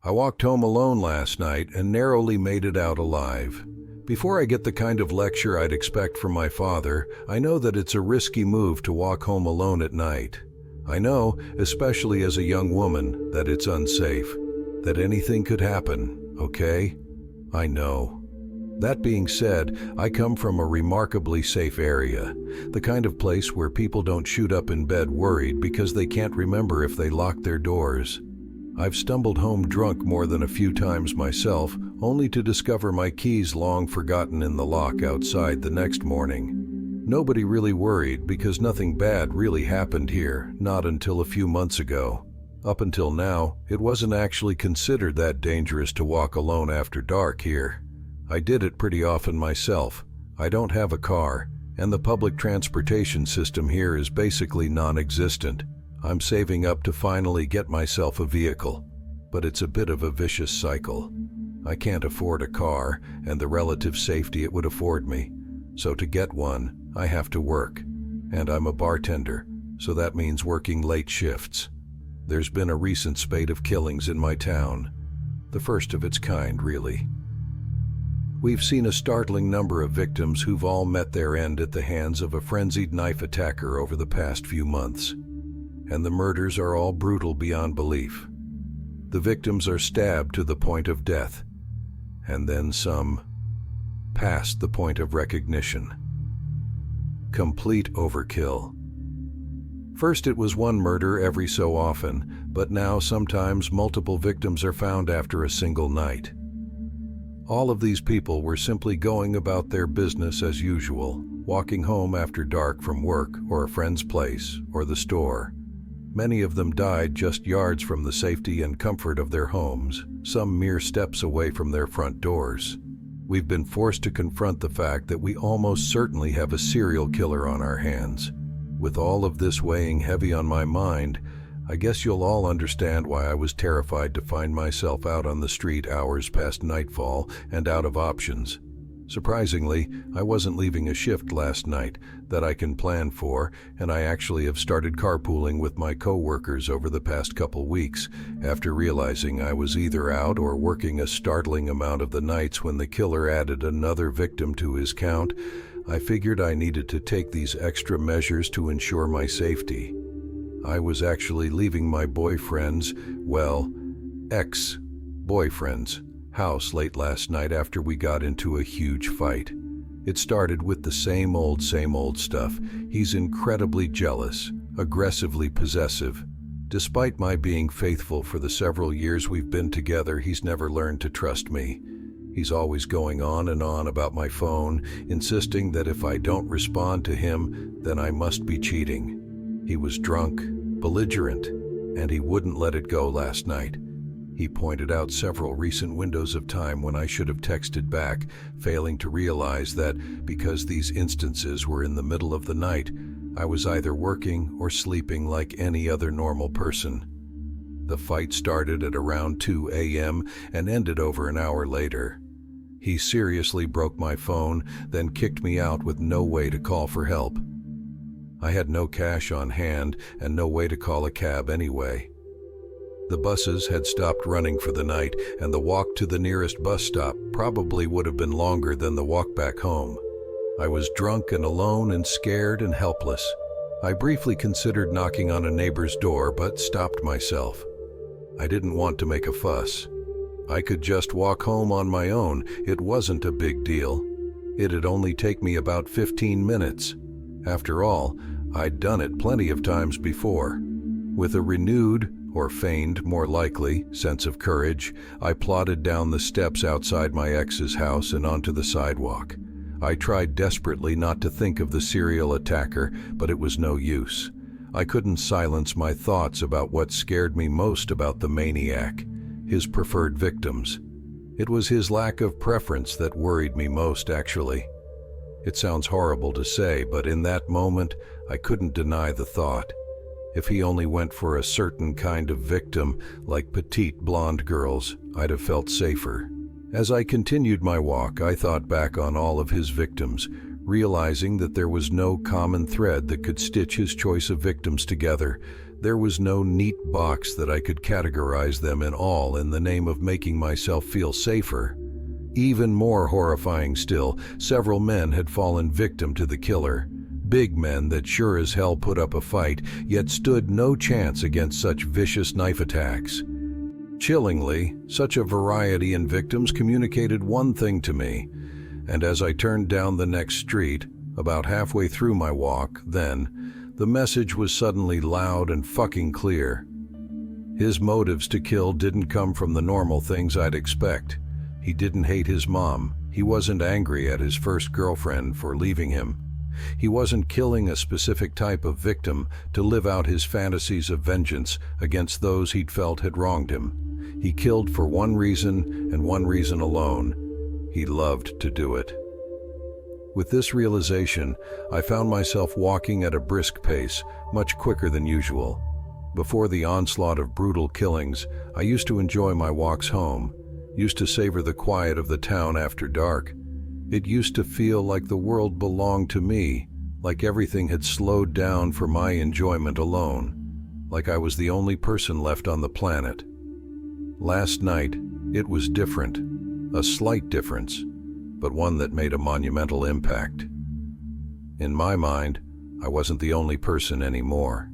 I walked home alone last night and narrowly made it out alive. Before I get the kind of lecture I'd expect from my father, I know that it's a risky move to walk home alone at night. I know, especially as a young woman, that it's unsafe, that anything could happen, okay? I know. That being said, I come from a remarkably safe area, the kind of place where people don't shoot up in bed worried because they can't remember if they locked their doors. I've stumbled home drunk more than a few times myself, only to discover my keys long forgotten in the lock outside the next morning. Nobody really worried because nothing bad really happened here, not until a few months ago. Up until now, it wasn't actually considered that dangerous to walk alone after dark here. I did it pretty often myself. I don't have a car, and the public transportation system here is basically non-existent. I'm saving up to finally get myself a vehicle, but it's a bit of a vicious cycle. I can't afford a car and the relative safety it would afford me, so to get one, I have to work. And I'm a bartender, so that means working late shifts. There's been a recent spate of killings in my town, the first of its kind, really. We've seen a startling number of victims who've all met their end at the hands of a frenzied knife attacker over the past few months. And the murders are all brutal beyond belief. The victims are stabbed to the point of death, and then some past the point of recognition. Complete overkill. First it was one murder every so often, but now sometimes multiple victims are found after a single night. All of these people were simply going about their business as usual, walking home after dark from work or a friend's place or the store. Many of them died just yards from the safety and comfort of their homes, some mere steps away from their front doors. We've been forced to confront the fact that we almost certainly have a serial killer on our hands. With all of this weighing heavy on my mind, I guess you'll all understand why I was terrified to find myself out on the street hours past nightfall and out of options. Surprisingly, I wasn't leaving a shift last night that I can plan for, and I actually have started carpooling with my co-workers over the past couple weeks, after realizing I was either out or working a startling amount of the nights when the killer added another victim to his count. I figured I needed to take these extra measures to ensure my safety. I was actually leaving my boyfriend's, well, ex-boyfriend's, house late last night after we got into a huge fight. It started with the same old stuff. He's incredibly jealous, aggressively possessive. Despite my being faithful for the several years we've been together, he's never learned to trust me. He's always going on and on about my phone, insisting that if I don't respond to him, then I must be cheating. He was drunk, belligerent, and he wouldn't let it go last night. He pointed out several recent windows of time when I should have texted back, failing to realize that because these instances were in the middle of the night, I was either working or sleeping like any other normal person. The fight started at around 2 a.m. and ended over an hour later. He seriously broke my phone, then kicked me out with no way to call for help. I had no cash on hand and no way to call a cab anyway. The buses had stopped running for the night, and the walk to the nearest bus stop probably would have been longer than the walk back home. I was drunk and alone and scared and helpless. I briefly considered knocking on a neighbor's door, but stopped myself. I didn't want to make a fuss. I could just walk home on my own. It wasn't a big deal. It'd only take me about 15 minutes. After all, I'd done it plenty of times before. With a renewed, or feigned, more likely, sense of courage, I plodded down the steps outside my ex's house and onto the sidewalk. I tried desperately not to think of the serial attacker, but it was no use. I couldn't silence my thoughts about what scared me most about the maniac, his preferred victims. It was his lack of preference that worried me most, actually. It sounds horrible to say, but in that moment, I couldn't deny the thought. If he only went for a certain kind of victim, like petite blonde girls, I'd have felt safer. As I continued my walk, I thought back on all of his victims, realizing that there was no common thread that could stitch his choice of victims together. There was no neat box that I could categorize them in, all in the name of making myself feel safer. Even more horrifying still, several men had fallen victim to the killer. Big men that sure as hell put up a fight, yet stood no chance against such vicious knife attacks. Chillingly, such a variety in victims communicated one thing to me, and as I turned down the next street, about halfway through my walk, then, the message was suddenly loud and fucking clear. His motives to kill didn't come from the normal things I'd expect. He didn't hate his mom. He wasn't angry at his first girlfriend for leaving him. He wasn't killing a specific type of victim to live out his fantasies of vengeance against those he'd felt had wronged him. He killed for one reason and one reason alone. He loved to do it. With this realization, I found myself walking at a brisk pace, much quicker than usual. Before the onslaught of brutal killings, I used to enjoy my walks home, used to savor the quiet of the town after dark. It used to feel like the world belonged to me, like everything had slowed down for my enjoyment alone, like I was the only person left on the planet. Last night, it was different, a slight difference, but one that made a monumental impact. In my mind, I wasn't the only person anymore.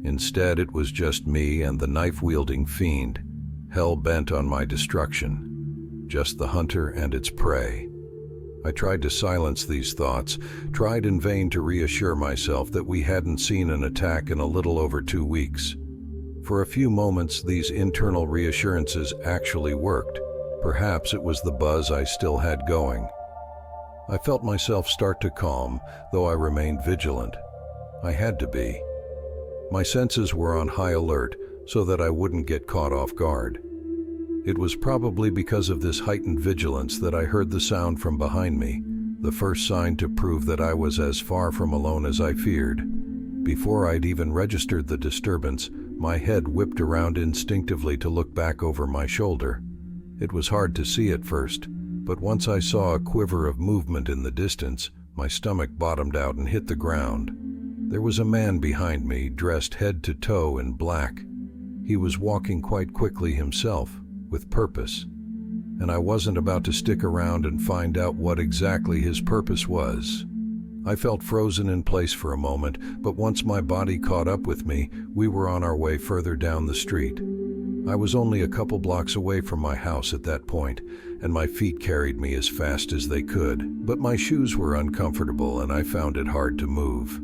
Instead, it was just me and the knife-wielding fiend, hell-bent on my destruction, just the hunter and its prey. I tried to silence these thoughts, tried in vain to reassure myself that we hadn't seen an attack in a little over 2 weeks. For a few moments, these internal reassurances actually worked. Perhaps it was the buzz I still had going. I felt myself start to calm, though I remained vigilant. I had to be. My senses were on high alert so that I wouldn't get caught off guard. It was probably because of this heightened vigilance that I heard the sound from behind me, the first sign to prove that I was as far from alone as I feared. Before I'd even registered the disturbance, my head whipped around instinctively to look back over my shoulder. It was hard to see at first, but once I saw a quiver of movement in the distance, my stomach bottomed out and hit the ground. There was a man behind me, dressed head to toe in black. He was walking quite quickly himself, with purpose, and I wasn't about to stick around and find out what exactly his purpose was. I felt frozen in place for a moment, but once my body caught up with me, we were on our way further down the street. I was only a couple blocks away from my house at that point, and my feet carried me as fast as they could, but my shoes were uncomfortable and I found it hard to move.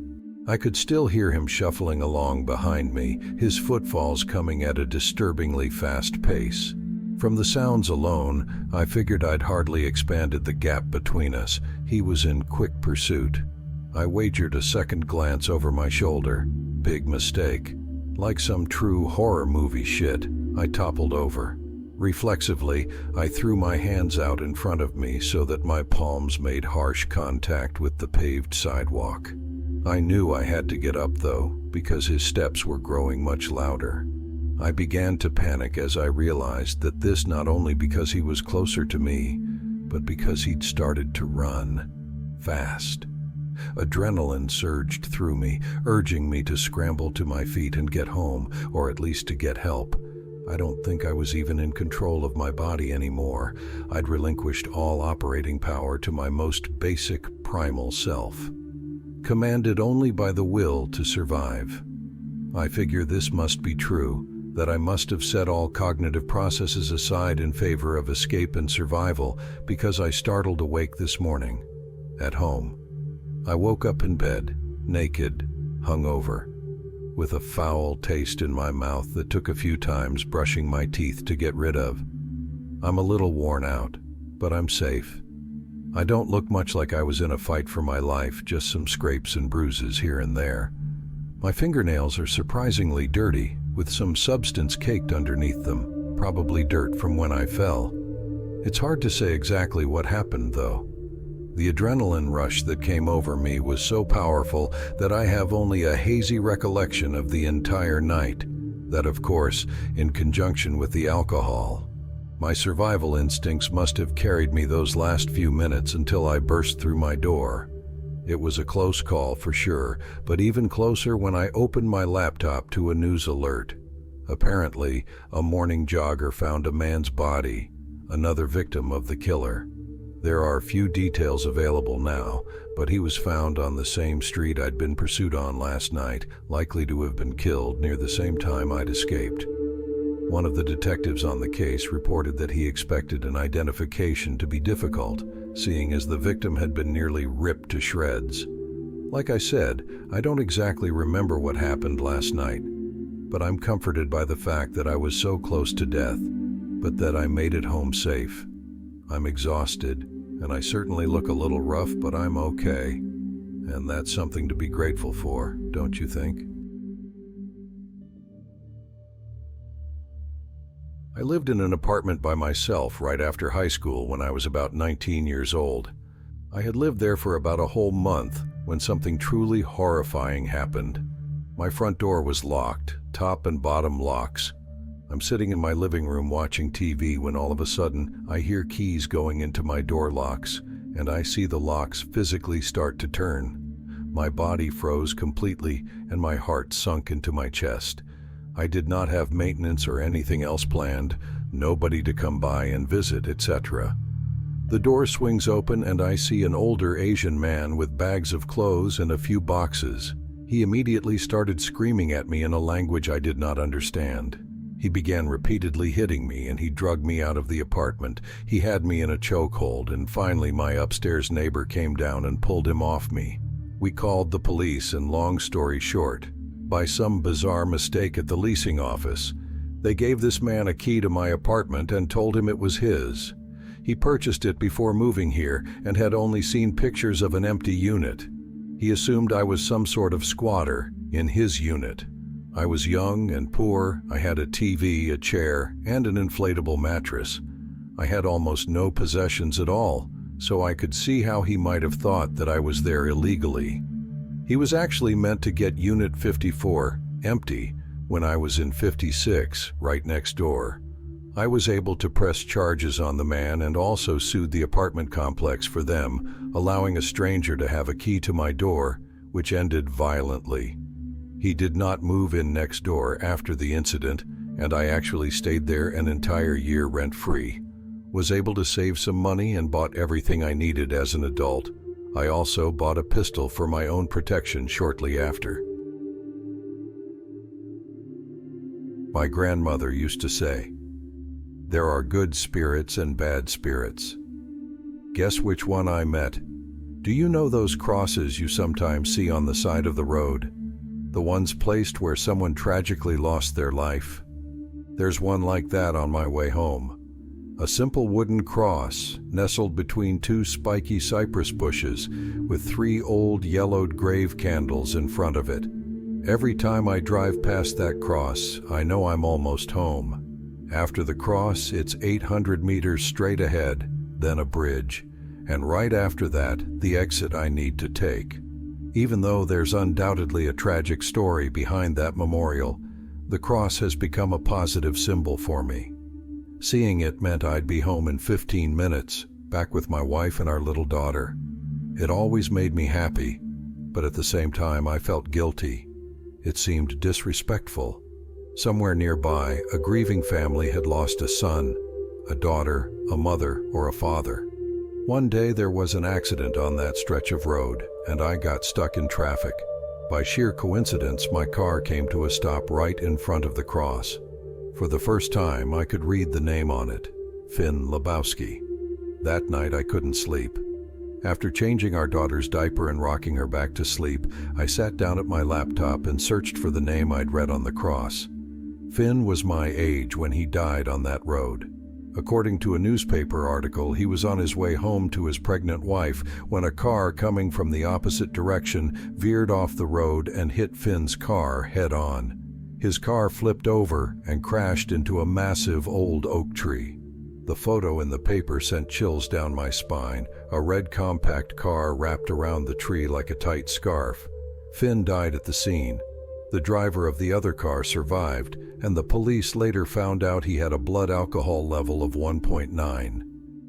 I could still hear him shuffling along behind me, his footfalls coming at a disturbingly fast pace. From the sounds alone, I figured I'd hardly expanded the gap between us. He was in quick pursuit. I wagered a second glance over my shoulder. Big mistake. Like some true horror movie shit, I toppled over. Reflexively, I threw my hands out in front of me so that my palms made harsh contact with the paved sidewalk. I knew I had to get up though, because his steps were growing much louder. I began to panic as I realized that this not only because he was closer to me, but because he'd started to run. Fast. Adrenaline surged through me, urging me to scramble to my feet and get home, or at least to get help. I don't think I was even in control of my body anymore. I'd relinquished all operating power to my most basic, primal self, commanded only by the will to survive. I figure this must be true, that I must have set all cognitive processes aside in favor of escape and survival, because I startled awake this morning, at home. I woke up in bed, naked, hungover, with a foul taste in my mouth that took a few times brushing my teeth to get rid of. I'm a little worn out, but I'm safe. I don't look much like I was in a fight for my life, just some scrapes and bruises here and there. My fingernails are surprisingly dirty, with some substance caked underneath them, probably dirt from when I fell. It's hard to say exactly what happened, though. The adrenaline rush that came over me was so powerful that I have only a hazy recollection of the entire night. That, of course, in conjunction with the alcohol. My survival instincts must have carried me those last few minutes until I burst through my door. It was a close call for sure, but even closer when I opened my laptop to a news alert. Apparently, a morning jogger found a man's body, another victim of the killer. There are few details available now, but he was found on the same street I'd been pursued on last night, likely to have been killed near the same time I'd escaped. One of the detectives on the case reported that he expected an identification to be difficult, seeing as the victim had been nearly ripped to shreds. Like I said, I don't exactly remember what happened last night, but I'm comforted by the fact that I was so close to death, but that I made it home safe. I'm exhausted, and I certainly look a little rough, but I'm okay. And that's something to be grateful for, don't you think? I lived in an apartment by myself right after high school when I was about 19 years old. I had lived there for about a whole month when something truly horrifying happened. My front door was locked, top and bottom locks. I'm sitting in my living room watching TV when all of a sudden I hear keys going into my door locks, and I see the locks physically start to turn. My body froze completely and my heart sunk into my chest. I did not have maintenance or anything else planned, nobody to come by and visit, etc. The door swings open and I see an older Asian man with bags of clothes and a few boxes. He immediately started screaming at me in a language I did not understand. He began repeatedly hitting me and he drugged me out of the apartment. He had me in a chokehold and finally my upstairs neighbor came down and pulled him off me. We called the police and long story short, by some bizarre mistake at the leasing office, they gave this man a key to my apartment and told him it was his. He purchased it before moving here and had only seen pictures of an empty unit. He assumed I was some sort of squatter in his unit. I was young and poor. I had a TV, a chair, and an inflatable mattress. I had almost no possessions at all, so I could see how he might have thought that I was there illegally. He was actually meant to get Unit 54 empty when I was in 56, right next door. I was able to press charges on the man and also sued the apartment complex for them, allowing a stranger to have a key to my door, which ended violently. He did not move in next door after the incident, and I actually stayed there an entire year rent-free. Was able to save some money and bought everything I needed as an adult. I also bought a pistol for my own protection shortly after. My grandmother used to say, "There are good spirits and bad spirits." Guess which one I met? Do you know those crosses you sometimes see on the side of the road? The ones placed where someone tragically lost their life? There's one like that on my way home. A simple wooden cross nestled between two spiky cypress bushes with 3 old yellowed grave candles in front of it. Every time I drive past that cross, I know I'm almost home. After the cross, it's 800 meters straight ahead, then a bridge, and right after that, the exit I need to take. Even though there's undoubtedly a tragic story behind that memorial, the cross has become a positive symbol for me. Seeing it meant I'd be home in 15 minutes, back with my wife and our little daughter. It always made me happy, but at the same time I felt guilty. It seemed disrespectful. Somewhere nearby, a grieving family had lost a son, a daughter, a mother, or a father. One day there was an accident on that stretch of road, and I got stuck in traffic. By sheer coincidence, my car came to a stop right in front of the cross. For the first time, I could read the name on it, Finn Lebowski. That night, I couldn't sleep. After changing our daughter's diaper and rocking her back to sleep, I sat down at my laptop and searched for the name I'd read on the cross. Finn was my age when he died on that road. According to a newspaper article, he was on his way home to his pregnant wife when a car coming from the opposite direction veered off the road and hit Finn's car head-on. His car flipped over and crashed into a massive old oak tree. The photo in the paper sent chills down my spine, a red compact car wrapped around the tree like a tight scarf. Finn died at the scene. The driver of the other car survived, and the police later found out he had a blood alcohol level of 1.9.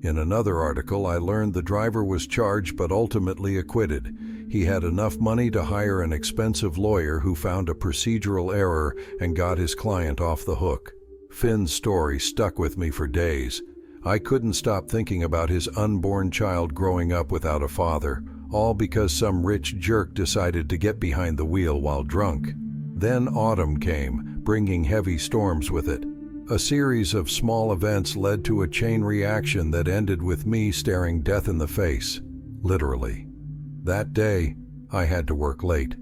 In another article, I learned the driver was charged but ultimately acquitted. He had enough money to hire an expensive lawyer who found a procedural error and got his client off the hook. Finn's story stuck with me for days. I couldn't stop thinking about his unborn child growing up without a father, all because some rich jerk decided to get behind the wheel while drunk. Then autumn came, bringing heavy storms with it. A series of small events led to a chain reaction that ended with me staring death in the face, literally. That day, I had to work late.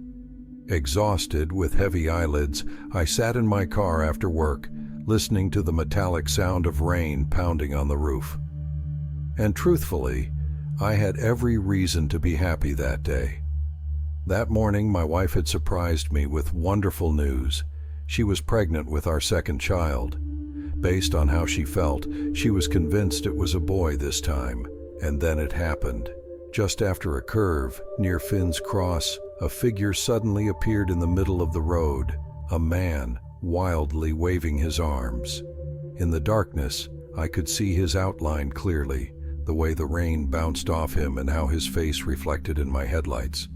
Exhausted, with heavy eyelids, I sat in my car after work, listening to the metallic sound of rain pounding on the roof. And truthfully, I had every reason to be happy that day. That morning, my wife had surprised me with wonderful news. She was pregnant with our second child. Based on how she felt, she was convinced it was a boy this time. And then it happened. Just after a curve, near Finn's Cross, a figure suddenly appeared in the middle of the road. A man, wildly waving his arms. In the darkness, I could see his outline clearly, the way the rain bounced off him and how his face reflected in my headlights.